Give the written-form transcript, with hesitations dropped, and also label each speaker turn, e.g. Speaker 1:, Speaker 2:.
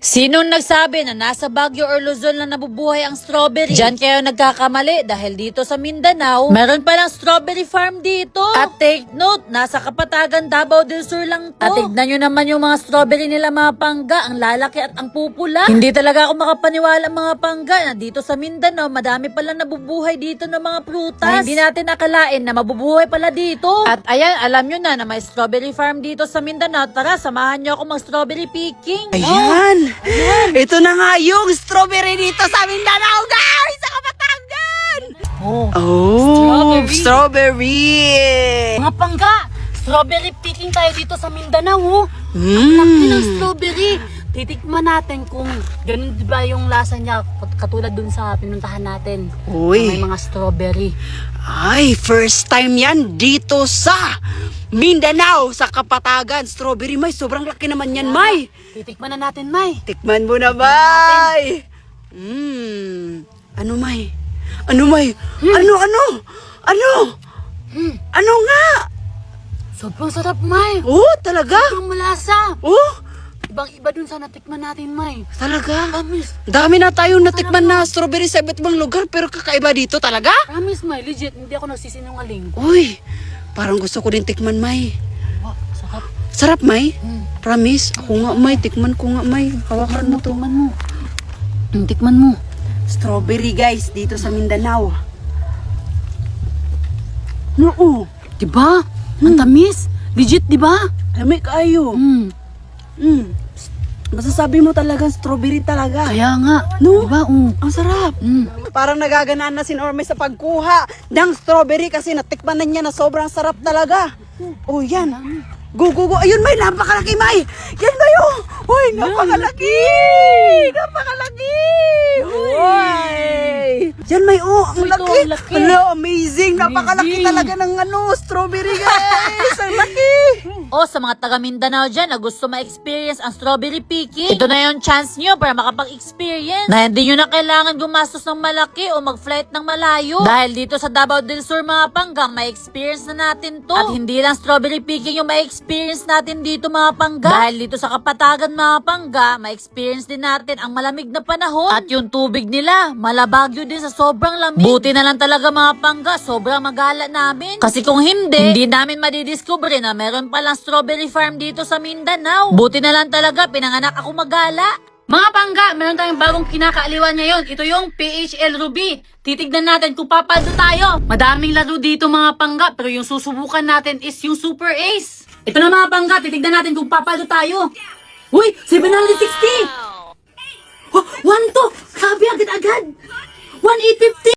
Speaker 1: Sinong nagsabi na nasa Baguio or Luzon lang nabubuhay ang strawberry? Diyan kayo nagkakamali dahil dito sa Mindanao, meron palang strawberry farm dito. At take note, nasa Kapatagan, Davao del Sur lang to. At tignan nyo naman yung mga strawberry nila mga pangga, ang lalaki at ang pupula. Hindi talaga ako makapaniwala mga pangga na dito sa Mindanao, madami palang nabubuhay dito ng mga prutas. Na hindi natin akalain na mabubuhay pala dito. At ayan, alam nyo na may strawberry farm dito sa Mindanao. Tara, samahan nyo ako mag-strawberry picking.
Speaker 2: Ayan! Ito na nga yung strawberry dito sa Mindanao, guys! Sa Kapatagan! Oh, strawberry!
Speaker 1: Mga pangga, strawberry picking tayo dito sa Mindanao. Ang laki ng strawberry. Titikman natin kung ganun ba yung lasa niya katulad dun sa pinuntahan natin.
Speaker 2: Uy.
Speaker 1: May mga strawberry.
Speaker 2: Ay, first time yan dito sa Mindanao, sa Kapatagan. Strawberry, May. Sobrang laki naman yan, May.
Speaker 1: Titikman na natin, May.
Speaker 2: Tikman mo na, May. Ano, May? Ano, May? Ano nga?
Speaker 1: Sobrang sarap, May.
Speaker 2: Oh, talaga?
Speaker 1: Sobrang malasa.
Speaker 2: Oh,
Speaker 1: Ibang-iba dun sa natikman natin, May.
Speaker 2: talaga?
Speaker 1: Promise.
Speaker 2: Dami na tayong natikman na strawberry sa iba't ibang lugar, pero kakaiba dito talaga?
Speaker 1: Promise, May. Legit, hindi ako nagsisinungaling.
Speaker 2: Uy, parang gusto ko din tikman, May.
Speaker 1: Oh, sarap.
Speaker 2: Sarap, May? Promise? Ako nga, May. Tikman ko nga, May. Hawakan mo to.
Speaker 1: Tikman mo. Tikman mo.
Speaker 2: Strawberry, guys, dito sa Mindanao. Oo.
Speaker 1: Diba? Ang tamis. Legit, diba?
Speaker 2: Lamig kayo. Masasabi mo talagang strawberry talaga.
Speaker 1: Kaya nga.
Speaker 2: No?
Speaker 1: Diba?
Speaker 2: Ang sarap. Parang nagaganaan na si Orme sa pagkuha ng strawberry kasi natikman na niya na sobrang sarap talaga. Oh, yan. Go, go, go. Ayun, May. Napakalaki, May. Yan, May. Oh. Uy, napakalaki. Napakalaki. Uy. Yan, May. Oh, ang
Speaker 1: Ito,
Speaker 2: laki.
Speaker 1: ang laki.
Speaker 2: Hello, amazing. Napakalaki
Speaker 1: Amazing.
Speaker 2: talaga ng strawberry, guys. Ang laki.
Speaker 1: O sa mga taga Mindanao dyan na gusto ma-experience ang strawberry picking, ito na yung chance nyo para makapag-experience na hindi nyo na kailangan gumastos ng malaki o mag-flight ng malayo. Dahil dito sa Davao del Sur mga panggang, ma-experience na natin to. At hindi lang strawberry picking yung ma-experience natin dito mga pangga. Dahil dito sa Kapatagan mga pangga, ma-experience din natin ang malamig na panahon. At yung tubig nila, malabagyo din sa sobrang lamig. Buti na lang talaga mga pangga, sobrang magala namin. Kasi kung hindi namin madidiscover na meron palang strawberry farm dito sa Mindanao. Buti na lang talaga, pinanganak ako magala. Mga pangga, meron tayong bagong kinakaaliwan ngayon. Ito yung PHL Ruby. Titignan natin kung papaldo tayo. Madaming laro dito mga pangga, pero yung susubukan natin is yung Super Ace. Ito na mga pangga, titignan natin kung papaldo tayo. Uy, 760! Oh, 1 to! Sabi agad-agad!